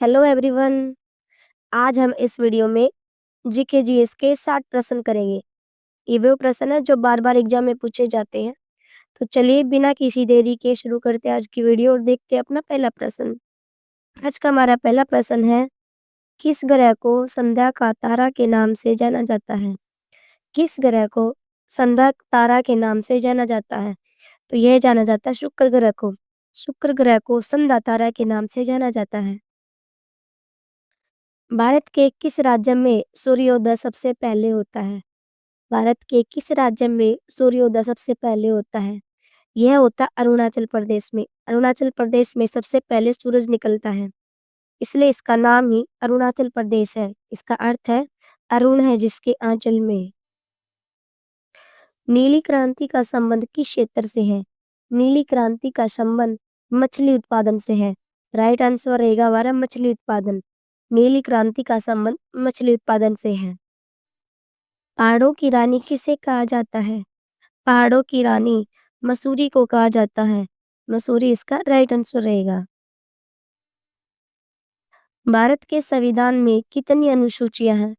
Hello everyone. आज हम इस वीडियो में जीके जीएस के 60 प्रश्न करेंगे। ये वो प्रश्न है जो बार बार एग्जाम में पूछे जाते हैं। तो चलिए बिना किसी देरी के शुरू करते हैं आज की वीडियो और देखते हैं अपना पहला प्रश्न। आज का हमारा पहला प्रश्न है, किस ग्रह को संध्या का तारा के नाम से जाना जाता है? किस ग्रह को संध्या तारा के नाम से जाना जाता है? तो यह जाना जाता है शुक्र ग्रह को। शुक्र ग्रह को संध्या तारा के नाम से जाना जाता है। भारत के किस राज्य में सूर्योदय सबसे पहले होता है? भारत के किस राज्य में सूर्योदय सबसे पहले होता है? यह होता अरुणाचल प्रदेश में। अरुणाचल प्रदेश में सबसे पहले सूरज निकलता है, इसलिए इसका नाम ही अरुणाचल प्रदेश है। इसका अर्थ है अरुण है जिसके आंचल में। नीली क्रांति का संबंध किस क्षेत्र से है? नीली क्रांति का संबंध मछली उत्पादन से है। राइट आंसर रहेगा हमारा मछली उत्पादन। नीली क्रांति का संबंध मछली उत्पादन से है। पहाड़ों की रानी किसे कहा जाता है? पहाड़ों की रानी मसूरी को कहा जाता है। मसूरी इसका राइट आंसर रहेगा। भारत के संविधान में कितनी अनुसूचियां हैं?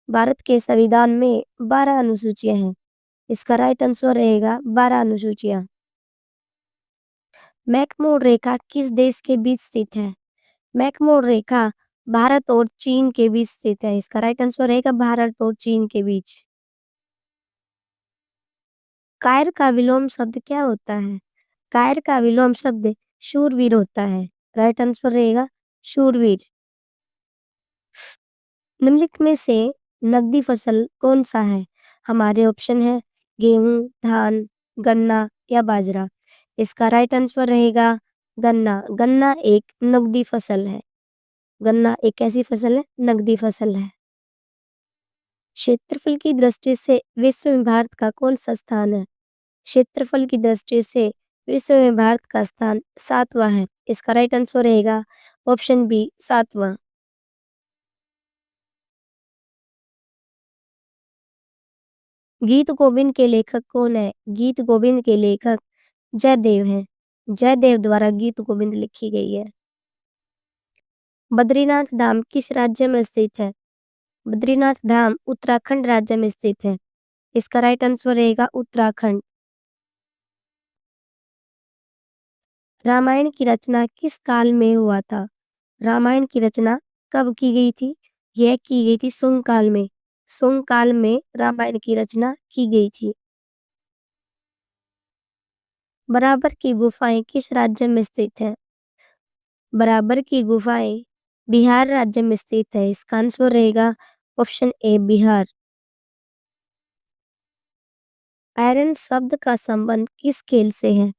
भारत के संविधान में 12 अनुसूचियां हैं। इसका राइट आंसर रहेगा 12 अनुसूचियां। मैकमोहन रेखा किस देश के बीच स्थित है? मैकमोहन रेखा भारत और चीन के बीच स्थित है। इसका राइट आंसर रहेगा भारत और चीन के बीच। कायर का विलोम शब्द क्या होता है? कायर का विलोम शब्द शूरवीर होता है। राइट आंसर रहेगा शूरवीर। निम्नलिखित में से नकदी फसल कौन सा है? हमारे ऑप्शन है गेहूं, धान, गन्ना या बाजरा। इसका राइट आंसर रहेगा गन्ना। गन्ना एक नकदी फसल है। गन्ना एक ऐसी फसल है, नकदी फसल है। क्षेत्रफल की दृष्टि से विश्व में भारत का कौन सा स्थान है? क्षेत्रफल की दृष्टि से विश्व में भारत का स्थान 7वां है। इसका राइट आंसर रहेगा ऑप्शन बी 7वां। गीत गोविंद के लेखक कौन है? गीत गोविंद के लेखक जयदेव हैं। जयदेव द्वारा गीत गोविंद लिखी गई है। बद्रीनाथ धाम किस राज्य में स्थित है? बद्रीनाथ धाम उत्तराखंड राज्य में स्थित है। इसका राइट आंसर रहेगा उत्तराखंड। रामायण की रचना किस काल में हुआ था? रामायण की रचना कब की गई थी? यह की गई थी सुंग काल में। सुंग काल में रामायण की रचना की गई थी। बराबर की गुफाएं किस राज्य में स्थित है? बराबर की गुफाएं बिहार राज्य में स्थित है। इसका आंसर रहेगा ऑप्शन ए बिहार। आयरन शब्द का संबंध किस खेल से है?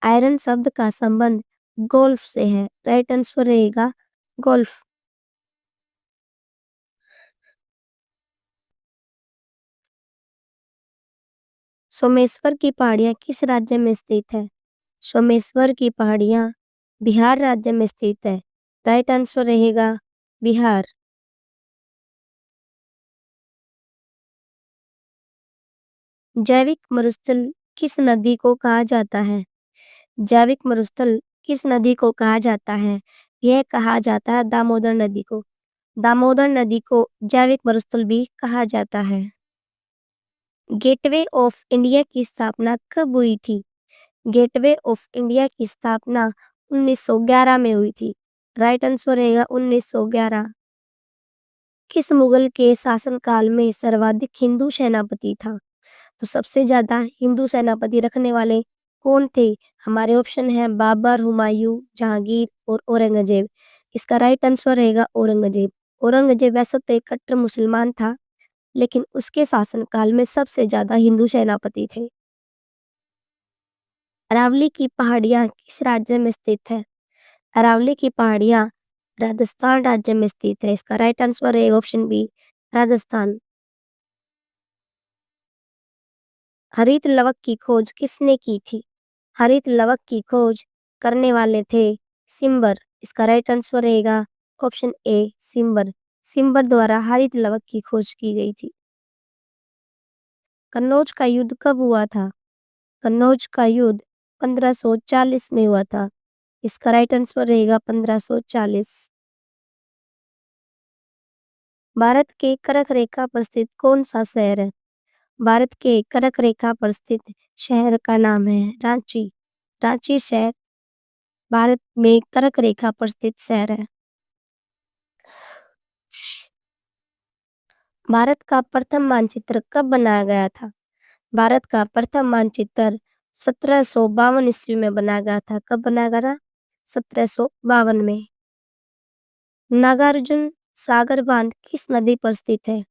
आयरन शब्द का संबंध गोल्फ से है। राइट आंसर रहेगा गोल्फ। सोमेश्वर की पहाड़ियां किस राज्य में स्थित है? सोमेश्वर की पहाड़ियां बिहार राज्य में स्थित है। राइट आंसर रहेगा बिहार। जैविक मरुस्थल किस नदी को कहा जाता है? जैविक मरुस्थल किस नदी को कहा जाता है? यह कहा जाता है दामोदर नदी को। दामोदर नदी को जैविक मरुस्थल भी कहा जाता है। गेटवे ऑफ इंडिया की स्थापना कब हुई थी? गेटवे ऑफ इंडिया की स्थापना 1911 में हुई थी। राइट आंसर रहेगा 1911। किस मुगल के शासनकाल में सर्वाधिक हिंदू सेनापति था? तो सबसे ज्यादा हिंदू सेनापति रखने वाले कौन थे? हमारे ऑप्शन है बाबर, हुमायूं, जहांगीर और औरंगजेब। इसका राइट आंसर रहेगा औरंगजेब। औरंगजेब वैसे तो एक कट्टर मुसलमान था, लेकिन उसके शासनकाल में सबसे ज्यादा हिंदू सेनापति थे। अरावली की पहाड़ियां किस राज्य में स्थित है? अरावली की पहाड़ियां राजस्थान राज्य में स्थित है। इसका राइट आंसर है ऑप्शन बी राजस्थान। हरित लवक की खोज किसने की थी? हरित लवक की खोज करने वाले थे सिम्बर। इसका राइट आंसर रहेगा ऑप्शन ए सिम्बर। सिम्बर द्वारा हरित लवक की खोज की गई थी। कन्नौज का युद्ध कब हुआ था? कन्नौज का युद्ध 1540 में हुआ था। इसका राइट आंसर रहेगा 1540। भारत के कर्क रेखा पर स्थित कौन सा शहर है? भारत के कर्क रेखा पर स्थित शहर का नाम है रांची। रांची शहर भारत में कर्क रेखा पर स्थित शहर है। भारत का प्रथम मानचित्र कब बनाया गया था? भारत का प्रथम मानचित्र 1752 ईस्वी में बनाया गया था। कब बनाया गया था? 1752 में। नागार्जुन सागर बांध किस नदी पर स्थित है?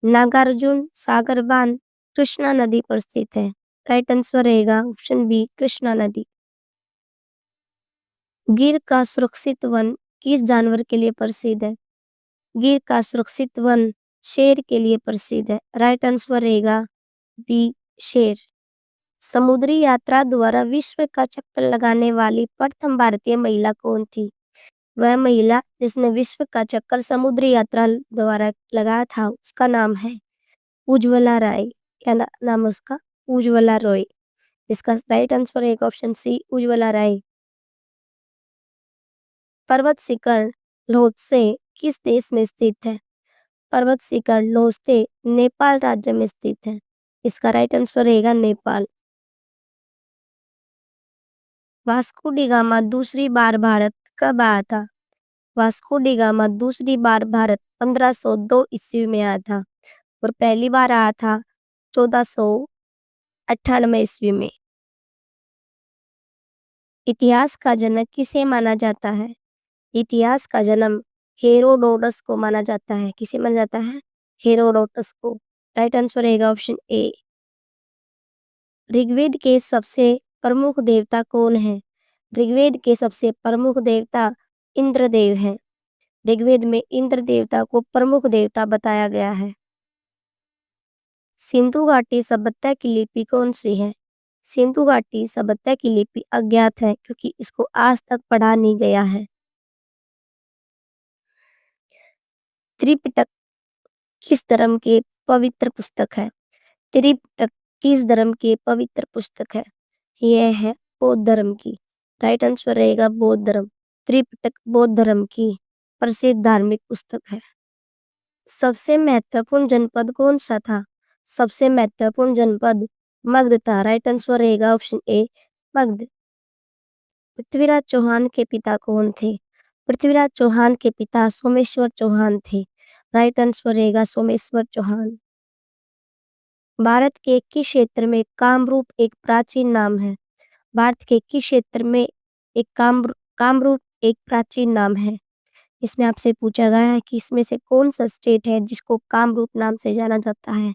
नागार्जुन सागर बांध कृष्णा नदी पर स्थित है। राइट आंसर रहेगा ऑप्शन बी कृष्णा नदी। गिर का सुरक्षित वन किस जानवर के लिए प्रसिद्ध है? गिर का सुरक्षित वन शेर के लिए प्रसिद्ध है। राइट आंसर रहेगा बी शेर। समुद्री यात्रा द्वारा विश्व का चक्कर लगाने वाली प्रथम भारतीय महिला कौन थी? वह महिला जिसने विश्व का चक्कर समुद्री यात्रा द्वारा लगाया था उसका नाम है उज्ज्वला राय। क्या नाम है उसका? उज्ज्वला रॉय। इसका राइट आंसर है ऑप्शन सी उज्ज्वला राय। पर्वत शिखर लोत्से किस देश में स्थित है? पर्वत शिखर लोत्से नेपाल राज्य में स्थित है। इसका राइट आंसर रहेगा नेपाल। वास्को डी गामा दूसरी बार भारत कब आया था? वास्को डी गामा दूसरी बार भारत 1502 ईस्वी में आया था और पहली बार आया था 1498 ईस्वी में। इतिहास का जनक किसे माना जाता है? इतिहास का जन्म हेरोडोटस को माना जाता है। किसे माना जाता है? हेरोडोटस को। राइट आंसर रहेगा ऑप्शन ए। ऋग्वेद के सबसे प्रमुख देवता कौन है? ऋग्वेद के सबसे प्रमुख देवता इंद्रदेव हैं। ऋग्वेद में इंद्र देवता को प्रमुख देवता बताया गया है। सिंधु घाटी सभ्यता की लिपि कौन सी है? सिंधु घाटी सभ्यता की लिपि अज्ञात है क्योंकि इसको आज तक पढ़ा नहीं गया है। त्रिपिटक किस धर्म के पवित्र पुस्तक है? त्रिपिटक किस धर्म के पवित्र पुस्तक है? यह है बौद्ध धर्म की। राइट आंसर रहेगा बौद्ध धर्म। त्रिपिटक बौद्ध धर्म की प्रसिद्ध धार्मिक पुस्तक है। सबसे महत्वपूर्ण जनपद कौन सा था? सबसे महत्वपूर्ण जनपद मगध था। राइट आंसर रहेगा ऑप्शन ए मगध। पृथ्वीराज चौहान के पिता कौन थे? पृथ्वीराज चौहान के पिता सोमेश्वर चौहान थे। राइट आंसर रहेगा सोमेश्वर चौहान। भारत के किस क्षेत्र में कामरूप एक प्राचीन नाम है? भारत के किस क्षेत्र में एक कामरूप एक प्राचीन नाम है? इसमें आपसे पूछा गया है कि इसमें से कौन सा स्टेट है जिसको कामरूप नाम से जाना जाता है?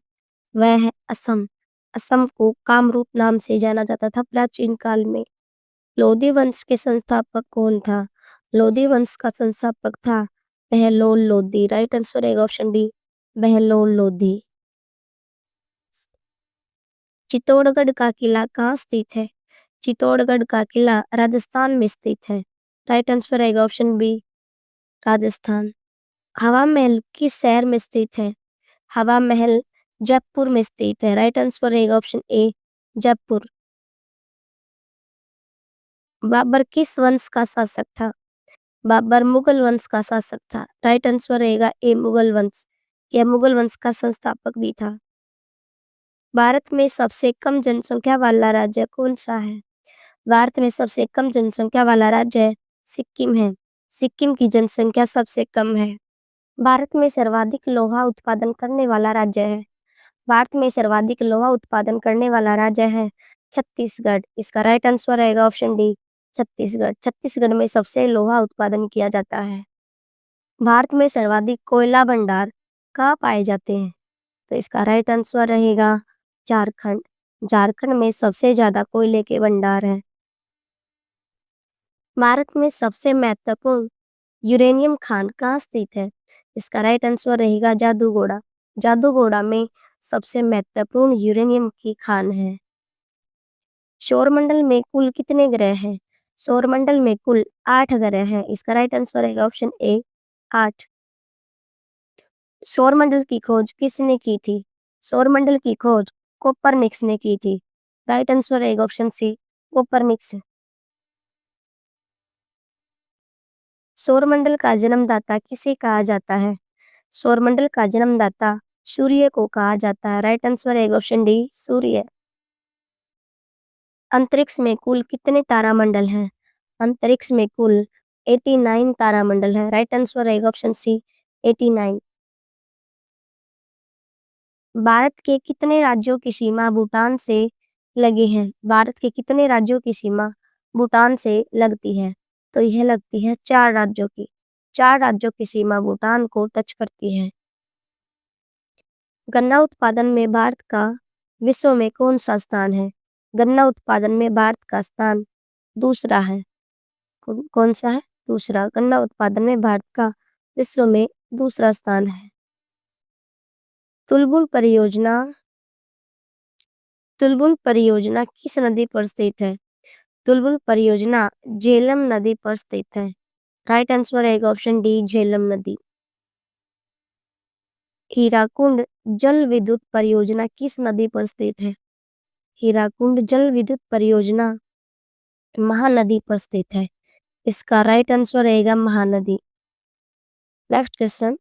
वह है असम। असम को कामरूप नाम से जाना जाता था प्राचीन काल में। लोधी वंश के संस्थापक कौन था? लोधी वंश का संस्थापक था बहलोल लोधी। राइट आंसर है ऑप्शन डी बहलोल लोधी। चित्तौड़गढ़ का किला कहाँ स्थित है? चित्तौड़गढ़ का किला राजस्थान में स्थित है। राइट आंसर है ऑप्शन बी राजस्थान। हवा महल किस शहर में स्थित है? हवा महल जयपुर में स्थित है। राइट आंसर रहेगा ऑप्शन ए जयपुर। बाबर किस वंश का शासक था? बाबर मुगल वंश का शासक था। राइट आंसर रहेगा ए मुगल वंश। यह मुगल वंश का संस्थापक भी था। भारत में सबसे कम जनसंख्या वाला राज्य कौन सा है? भारत में सबसे कम जनसंख्या वाला राज्य सिक्किम है। सिक्किम की जनसंख्या सबसे कम है। भारत में सर्वाधिक लोहा उत्पादन करने वाला राज्य है। भारत में सर्वाधिक लोहा उत्पादन करने वाला राज्य है छत्तीसगढ़। इसका राइट आंसर रहेगा ऑप्शन डी छत्तीसगढ़। छत्तीसगढ़ में सबसे लोहा उत्पादन किया जाता है। भारत में सर्वाधिक कोयला भंडार कहाँ पाए जाते हैं? तो इसका राइट आंसर रहेगा झारखंड। झारखंड में सबसे ज्यादा कोयले के भंडार हैं। भारत में सबसे महत्वपूर्ण यूरेनियम खान कहाँ स्थित है? इसका राइट आंसर रहेगा जादूगोड़ा। जादूगोड़ा में सबसे महत्वपूर्ण यूरेनियम की खान है। सौरमंडल में कुल कितने ग्रह हैं? सौरमंडल में कुल 8 ग्रह हैं। इसका राइट आंसर रहेगा ऑप्शन ए 8। सौरमंडल की खोज किसने की थी? सौरमंडल की खोज कोपरनिकस ने की थी। राइट आंसर रहेगा ऑप्शन सी कोपरनिकस। सौरमंडल का जन्मदाता किसे कहा जाता है? सौरमंडल का जन्मदाता सूर्य को कहा जाता है। राइट आंसर है ऑप्शन डी सूर्य। अंतरिक्ष में कुल कितने तारामंडल हैं? अंतरिक्ष में कुल 89 तारामंडल है। राइट आंसर है ऑप्शन सी 89। भारत के कितने राज्यों की सीमा भूटान से लगी है? भारत के कितने राज्यों की सीमा भूटान से लगती है? तो यह लगती है 4 राज्यों की। 4 राज्यों की सीमा भूटान को टच करती है। गन्ना उत्पादन में भारत का विश्व में कौन सा स्थान है? गन्ना उत्पादन में भारत का स्थान दूसरा है। कौन सा है? दूसरा। गन्ना उत्पादन में भारत का विश्व में दूसरा स्थान है। तुलबुल परियोजना तुलबुल परियोजना किस नदी पर स्थित है? तुलबुल परियोजना झेलम नदी पर स्थित है। राइट आंसर है ऑप्शन डी झेलम नदी। हीराकुंड जल विद्युत परियोजना किस नदी पर स्थित है? हीराकुंड जल विद्युत परियोजना महानदी पर स्थित है। इसका राइट आंसर रहेगा महानदी। नेक्स्ट क्वेश्चन,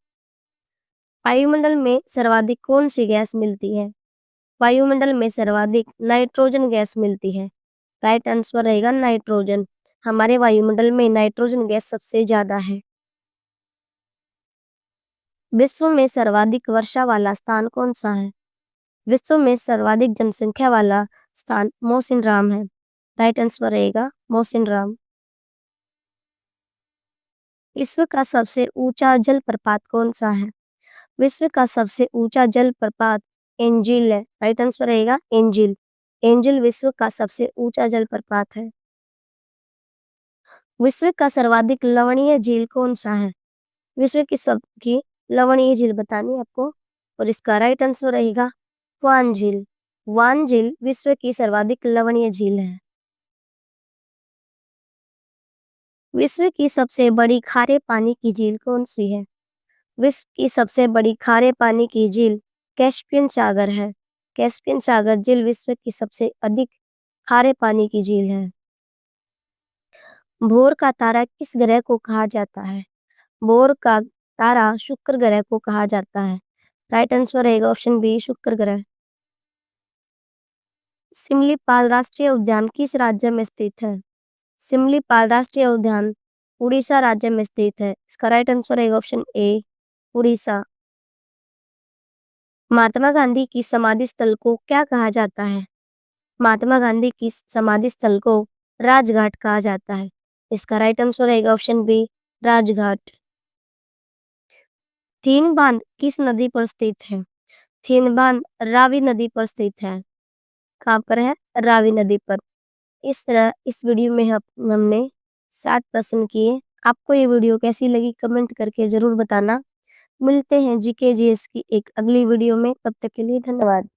वायुमंडल में सर्वाधिक कौन सी गैस मिलती है? वायुमंडल में सर्वाधिक नाइट्रोजन गैस मिलती है। राइट आंसर रहेगा नाइट्रोजन। हमारे वायुमंडल में नाइट्रोजन गैस सबसे ज्यादा है। विश्व में सर्वाधिक वर्षा वाला स्थान कौन सा है? विश्व में सर्वाधिक जनसंख्या वाला स्थान मौसिनराम है। राइट आंसर रहेगा मौसिनराम। विश्व का सबसे ऊंचा जलप्रपात कौन सा है? विश्व का सबसे ऊंचा जलप्रपात एंजिल है। राइट आंसर रहेगा एंजिल। एंजिल विश्व का सबसे ऊंचा जलप्रपात है। विश्व का सर्वाधिक लवणीय झील कौन सा है? विश्व की सबकी लवणीय झील बतानी है आपको और इसका राइट आंसर रहेगा वान झील। वान झील विश्व की सर्वाधिक लवणीय झील है। विश्व की सबसे बड़ी खारे पानी की झील कौन सी है? विश्व की सबसे बड़ी खारे पानी की झील कैस्पियन सागर है। कैस्पियन सागर झील विश्व की सबसे अधिक खारे पानी की झील है। भोर का तारा किस ग्रह को कहा जाता है? भोर का तारा शुक्र ग्रह को कहा जाता है। राइट आंसर रहेगा ऑप्शन बी शुक्र ग्रह। सिमलीपाल राष्ट्रीय उद्यान किस राज्य में स्थित है? सिमलीपाल राष्ट्रीय उद्यान उड़ीसा राज्य में स्थित है। इसका राइट आंसर रहेगा ऑप्शन ए उड़ीसा। महात्मा गांधी की समाधि स्थल को क्या कहा जाता है? महात्मा गांधी की समाधि स्थल को राजघाट कहा जाता है। इसका राइट आंसर रहेगा ऑप्शन बी राजघाट। थीन बांध किस नदी पर स्थित है? थीन बांध रावी नदी पर स्थित है। कहाँ पर है? रावी नदी पर। इस तरह इस वीडियो में हमने 60 प्रश्न किए। आपको ये वीडियो कैसी लगी कमेंट करके जरूर बताना। मिलते हैं जीके जीएस की एक अगली वीडियो में। तब तक के लिए धन्यवाद।